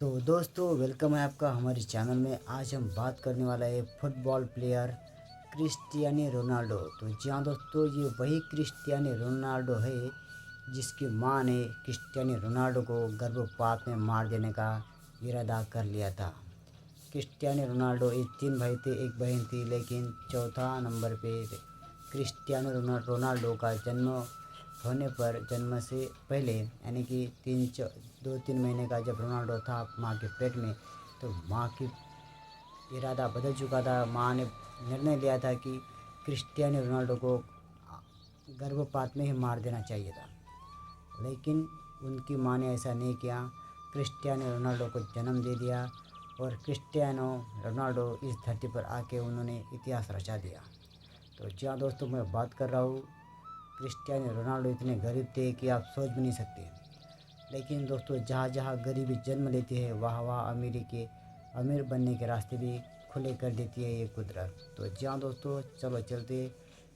तो दोस्तों वेलकम है आपका हमारे चैनल में। आज हम बात करने वाला है फुटबॉल प्लेयर क्रिस्टियानो रोनाल्डो। तो जी हाँ दोस्तों, ये वही क्रिस्टियानो रोनाल्डो है जिसकी मां ने क्रिस्टियानो रोनाल्डो को गर्भपात में मार देने का इरादा कर लिया था। क्रिस्टियानो रोनाल्डो एक 3 भाई थे, एक बहन थी, लेकिन चौथा नंबर पे क्रिस्टियानो रोनाल्डो का जन्म होने पर जन्म से पहले यानी कि 2-3 महीने का जब रोनाल्डो था माँ के पेट में, तो माँ की इरादा बदल चुका था। माँ ने निर्णय लिया था कि क्रिस्टियानो रोनाल्डो को गर्भपात में ही मार देना चाहिए था, लेकिन उनकी माँ ने ऐसा नहीं किया। क्रिस्टियानो रोनाल्डो को जन्म दे दिया और क्रिस्टियानो रोनाल्डो इस धरती पर आके उन्होंने इतिहास रचा दिया। तो जी हाँ दोस्तों, मैं बात कर रहा हूँ क्रिस्टियानो रोनाल्डो इतने गरीब थे कि आप सोच भी नहीं सकते। लेकिन दोस्तों, जहाँ जहाँ गरीबी जन्म लेती है वहाँ वहाँ अमीर बनने के रास्ते भी खुले कर देती है ये कुदरत। तो जी हाँ दोस्तों, चलो चलते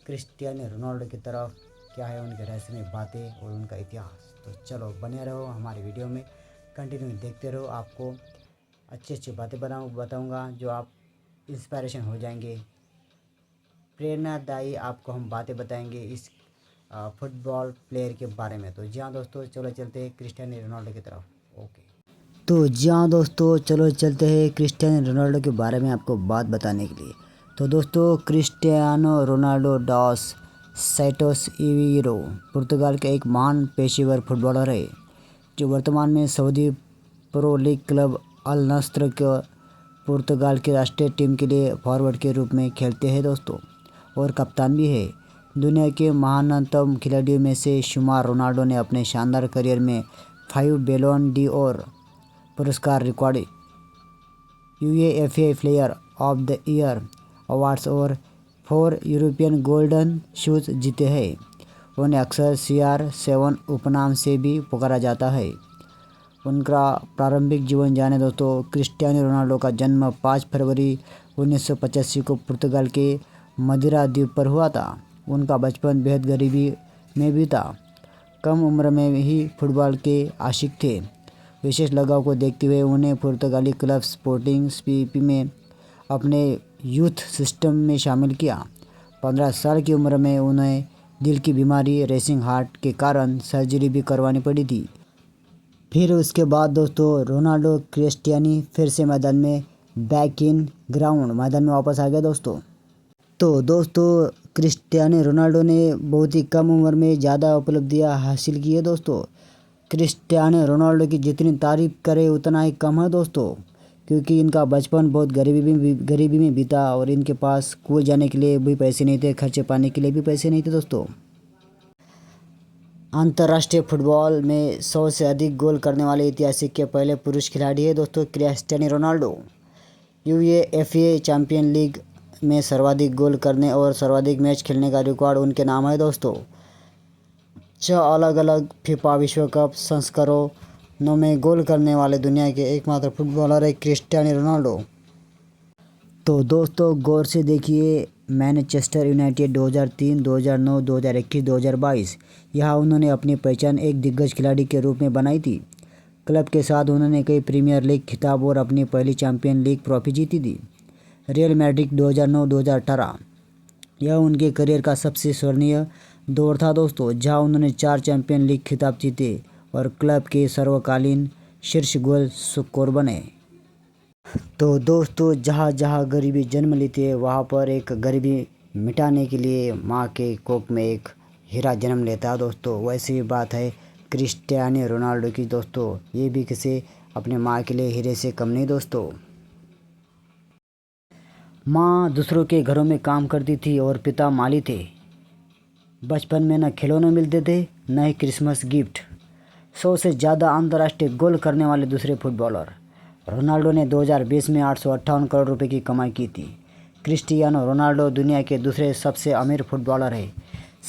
क्रिस्टियानो रोनाल्डो की तरफ। क्या है उनके रहस्यमय बातें और उनका इतिहास। तो चलो बने रहो हमारे वीडियो में, कंटिन्यू देखते रहो। आपको अच्छी अच्छी बातें बताऊँगा जो आप इंस्पायरेशन हो जाएंगे, प्रेरणादायी आपको हम बातें बताएंगे इस फुटबॉल प्लेयर के बारे में। तो जी हाँ दोस्तों, चलो चलते हैं क्रिस्टियानो रोनाल्डो की तरफ। ओके, तो जी हाँ दोस्तों, चलो चलते हैं क्रिस्टियानो रोनाल्डो के बारे में आपको बात बताने के लिए। तो दोस्तों, Cristiano Ronaldo dos Santos Aveiro पुर्तगाल का एक महान पेशेवर फुटबॉलर है जो वर्तमान में Saudi pro league club Al Nassr के पुर्तगाल की राष्ट्रीय टीम के लिए फॉरवर्ड के रूप में खेलते हैं दोस्तों, और कप्तान भी है। दुनिया के महानतम खिलाड़ियों में से शुमार रोनाल्डो ने अपने शानदार करियर में 5 बैलोन ड'ओर पुरस्कार record, UEFA player of the year awards और 4 यूरोपियन गोल्डन शूज जीते हैं। उन्हें अक्सर CR7 उपनाम से भी पुकारा जाता है। उनका प्रारंभिक जीवन जाने दोस्तों। क्रिस्टियानो रोनाल्डो का जन्म 5 फरवरी 1985 को पुर्तगाल के मदिरा द्वीप पर हुआ था। उनका बचपन बेहद गरीबी में बीता। कम उम्र में ही फुटबॉल के आशिक थे। विशेष लगाव को देखते हुए उन्हें पुर्तगाली क्लब स्पोर्टिंग सीपी में अपने यूथ सिस्टम में शामिल किया। 15 साल की उम्र में उन्हें दिल की बीमारी रेसिंग हार्ट के कारण सर्जरी भी करवानी पड़ी थी। फिर उसके बाद दोस्तों रोनाल्डो क्रिस्टियानी फिर से मैदान में बैक इन ग्राउंड मैदान में वापस आ गया दोस्तों। तो दोस्तों, क्रिस्टियानो रोनाल्डो ने बहुत ही कम उम्र में ज़्यादा उपलब्धियां हासिल की है दोस्तों। क्रिस्टियानो रोनाल्डो की जितनी तारीफ़ करें उतना ही कम है दोस्तों, क्योंकि इनका बचपन बहुत गरीबी में बीता और इनके पास स्कूल जाने के लिए भी पैसे नहीं थे, खर्चे पाने के लिए भी पैसे नहीं थे दोस्तों। अंतर्राष्ट्रीय फुटबॉल में 100 से अधिक गोल करने वाले ऐतिहासिक के पहले पुरुष खिलाड़ी है दोस्तों Cristiano Ronaldo. UEFA champion league में सर्वाधिक गोल करने और सर्वाधिक मैच खेलने का रिकॉर्ड उनके नाम है दोस्तों। 6 अलग अलग फीफा विश्व कप संस्करणों में गोल करने वाले दुनिया के एकमात्र फुटबॉलर है क्रिस्टियानो रोनाल्डो। तो दोस्तों गौर से देखिए, मैनचेस्टर यूनाइटेड 2003, 2009, 2021, 2022 यहाँ उन्होंने अपनी पहचान एक दिग्गज खिलाड़ी के रूप में बनाई थी। क्लब के साथ उन्होंने कई प्रीमियर लीग खिताब और अपनी पहली चैंपियन लीग ट्रॉफी जीती थी। रियल मैड्रिड 2009-2018 यह उनके करियर का सबसे स्वर्णीय दौर था दोस्तों, जहां उन्होंने 4 चैंपियन लीग खिताब जीते और क्लब के सर्वकालीन शीर्ष गोल स्कोर बने। तो दोस्तों, जहाँ जहाँ गरीबी जन्म लेती है वहाँ पर एक गरीबी मिटाने के लिए माँ के कोख में एक हीरा जन्म लेता है दोस्तों। वैसी ही बात है क्रिस्टियानो रोनाल्डो की दोस्तों। ये भी किसी अपने माँ के लिए हीरे से कम नहीं दोस्तों। माँ दूसरों के घरों में काम करती थी और पिता माली थे। बचपन में न खिलौने मिलते थे न ही क्रिसमस गिफ्ट। 100 से ज़्यादा अंतर्राष्ट्रीय गोल करने वाले दूसरे फुटबॉलर। रोनाल्डो ने 2020 में 858 करोड़ रुपए की कमाई की थी। क्रिस्टियानो रोनाल्डो दुनिया के दूसरे सबसे अमीर फुटबॉलर है।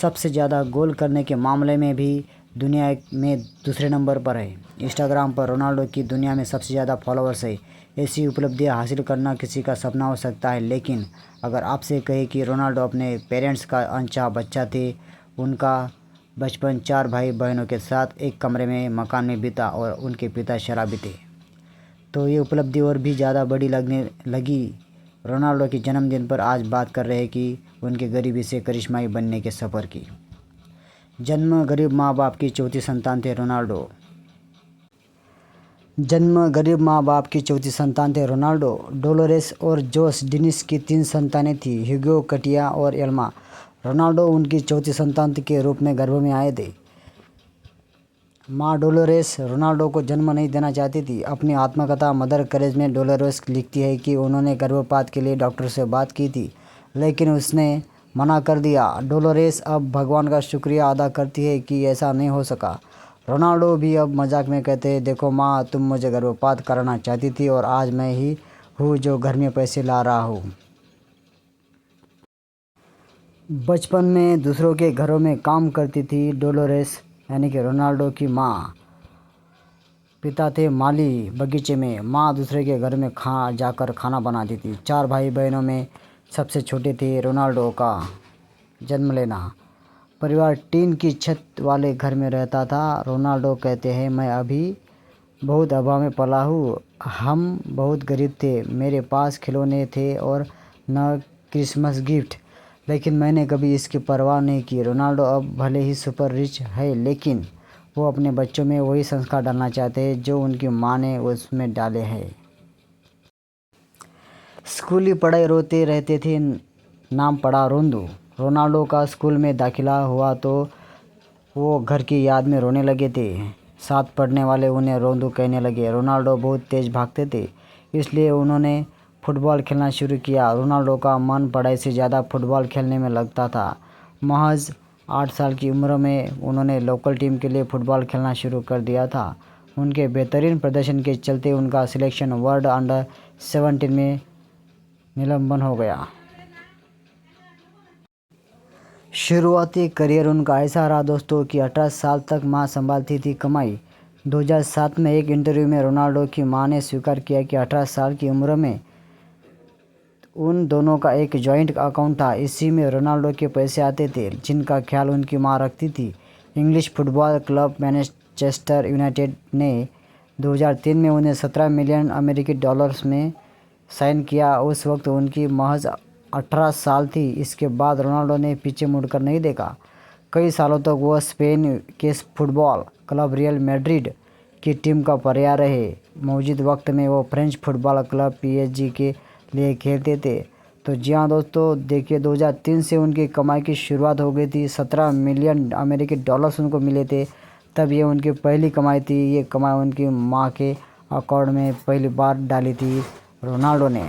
सबसे ज़्यादा गोल करने के मामले में भी दुनिया में दूसरे नंबर पर है। इंस्टाग्राम पर रोनाल्डो की दुनिया में सबसे ज़्यादा फॉलोअर्स है। ऐसी उपलब्धियां हासिल करना किसी का सपना हो सकता है, लेकिन अगर आपसे कहे कि रोनाल्डो अपने पेरेंट्स का अनचाहा बच्चा थे, उनका बचपन 4 भाई बहनों के साथ एक कमरे में मकान में बीता और उनके पिता शराबी थे, तो ये उपलब्धि और भी ज़्यादा बड़ी लगने लगी रोनाल्डो के जन्मदिन पर। आज बात कर रहे हैं कि उनके गरीबी से करिश्माई बनने के सफ़र की। जन्म गरीब माँ बाप की चौथी संतान थे रोनाल्डो। जन्म गरीब माँ बाप की चौथी संतान थे रोनाल्डो। डोलोरेस और जोस डिनिस की 3 संतानें थी, ह्यूगो, कटिया और एल्मा। रोनाल्डो उनकी चौथी संतान के रूप में गर्भ में आए थे। माँ डोलोरेस रोनाल्डो को जन्म नहीं देना चाहती थी। अपनी आत्मकथा मदर करेज में डोलोरेस लिखती है कि उन्होंने गर्भपात के लिए डॉक्टर से बात की थी, लेकिन उसने मना कर दिया। डोलोरेस अब भगवान का शुक्रिया अदा करती है कि ऐसा नहीं हो सका। रोनाल्डो भी अब मजाक में कहते हैं, देखो माँ, तुम मुझे गर्भपात कराना चाहती थी और आज मैं ही हूँ जो घर में पैसे ला रहा हूँ। बचपन में दूसरों के घरों में काम करती थी डोलोरेस, यानी कि रोनाल्डो की माँ। पिता थे माली बगीचे में, माँ दूसरे के घर में जाकर खाना बनाती थी। 4 भाई बहनों में सबसे छोटे थे रोनाल्डो का जन्म लेना। परिवार टीन की छत वाले घर में रहता था। रोनाल्डो कहते हैं, मैं अभी बहुत अभाव में पला हूँ। हम बहुत गरीब थे, मेरे पास खिलौने थे और न क्रिसमस गिफ्ट, लेकिन मैंने कभी इसकी परवाह नहीं की। रोनाल्डो अब भले ही सुपर रिच है, लेकिन वो अपने बच्चों में वही संस्कार डालना चाहते हैं जो उनकी माँ ने उसमें डाले हैं। स्कूली पढ़ाई रोते रहते थे, नाम पड़ा रोंदू। रोनाल्डो का स्कूल में दाखिला हुआ तो वो घर की याद में रोने लगे थे। साथ पढ़ने वाले उन्हें रोंदू कहने लगे। रोनाल्डो बहुत तेज़ भागते थे, इसलिए उन्होंने फुटबॉल खेलना शुरू किया। रोनाल्डो का मन पढ़ाई से ज़्यादा फुटबॉल खेलने में लगता था। महज 8 साल की उम्र में उन्होंने लोकल टीम के लिए फ़ुटबॉल खेलना शुरू कर दिया था। उनके बेहतरीन प्रदर्शन के चलते उनका सिलेक्शन वर्ल्ड अंडर 17 में निलंबन हो गया। शुरुआती करियर उनका ऐसा रहा दोस्तों कि 18 साल तक मां संभालती थी कमाई। 2007 में एक इंटरव्यू में रोनाल्डो की मां ने स्वीकार किया कि 18 साल की उम्र में उन दोनों का एक जॉइंट अकाउंट था। इसी में रोनाल्डो के पैसे आते थे, जिनका ख्याल उनकी मां रखती थी। English football club Manchester United ने 2003 में उन्हें 17 मिलियन अमेरिकी डॉलर्स में साइन किया। उस वक्त उनकी महज 18 साल थी। इसके बाद रोनाल्डो ने पीछे मुड़कर नहीं देखा। कई सालों तक वो स्पेन के फुटबॉल क्लब रियल मैड्रिड की टीम का पर्याय रहे। मौजूद वक्त में वो फ्रेंच फुटबॉल क्लब PSG के लिए खेलते थे। तो जी हाँ दोस्तों, देखिए 2003 से उनकी कमाई की शुरुआत हो गई थी। 17 मिलियन अमेरिकी डॉलर्स उनको मिले थे, तब ये उनकी पहली कमाई थी। ये कमाई उनकी माँ के अकाउंट में पहली बार डाली थी रोनाल्डो ने।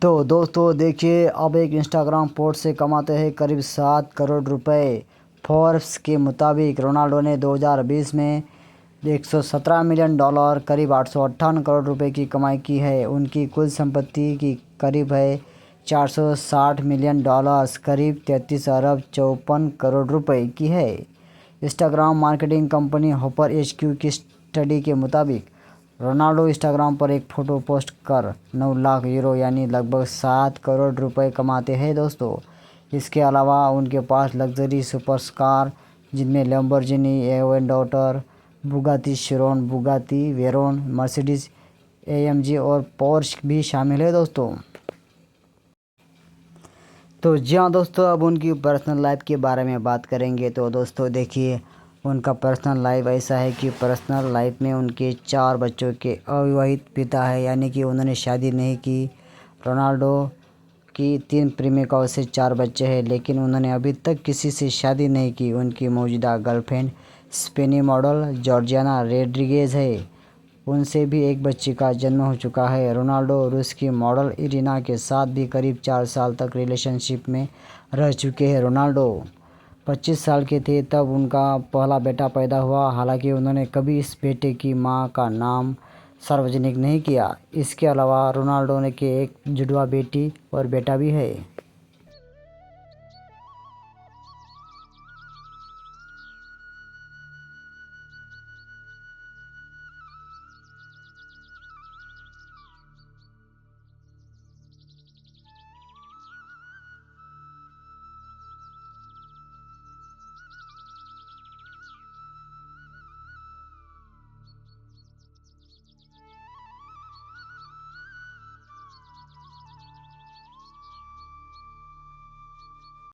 तो दोस्तों देखिए, अब एक इंस्टाग्राम पोस्ट से कमाते हैं करीब 7 करोड़ रुपए। फोर्ब्स के मुताबिक रोनाल्डो ने 2020 में 117 मिलियन डॉलर करीब 858 करोड़ रुपए की कमाई की है। उनकी कुल संपत्ति की करीब है 460 मिलियन डॉलर्स, करीब 33 अरब 54 करोड़ रुपए की है। Instagram marketing company hopper HQ की स्टडी के मुताबिक रोनाल्डो इंस्टाग्राम पर एक फ़ोटो पोस्ट कर 9 लाख यूरो यानी लगभग 7 करोड़ रुपए कमाते हैं दोस्तों। इसके अलावा उनके पास लग्जरी सुपरकार जिनमें लैम्बोर्गिनी एवेंटोर, बुगाती शिरोन, बुगाती वेरोन, मर्सिडीज AMG और पोर्श भी शामिल है दोस्तों। तो जी हाँ दोस्तों, अब उनकी पर्सनल लाइफ के बारे में बात करेंगे। तो दोस्तों देखिए, उनका पर्सनल लाइफ ऐसा है कि पर्सनल लाइफ में उनके 4 बच्चों के अविवाहित पिता है, यानी कि उन्होंने शादी नहीं की। रोनाल्डो की 3 प्रेमिकाओं से 4 बच्चे हैं, लेकिन उन्होंने अभी तक किसी से शादी नहीं की। उनकी मौजूदा गर्लफ्रेंड स्पेनी मॉडल जॉर्जियाना रोड्रिगेज है, उनसे भी एक बच्ची का जन्म हो चुका है। रोनाल्डो रूस की मॉडल इरिना के साथ भी करीब 4 साल तक रिलेशनशिप में रह चुके हैं। रोनाल्डो 25 साल के थे तब उनका पहला बेटा पैदा हुआ। हालांकि उन्होंने कभी इस बेटे की मां का नाम सार्वजनिक नहीं किया। इसके अलावा रोनाल्डो के एक जुड़वा बेटी और बेटा भी है।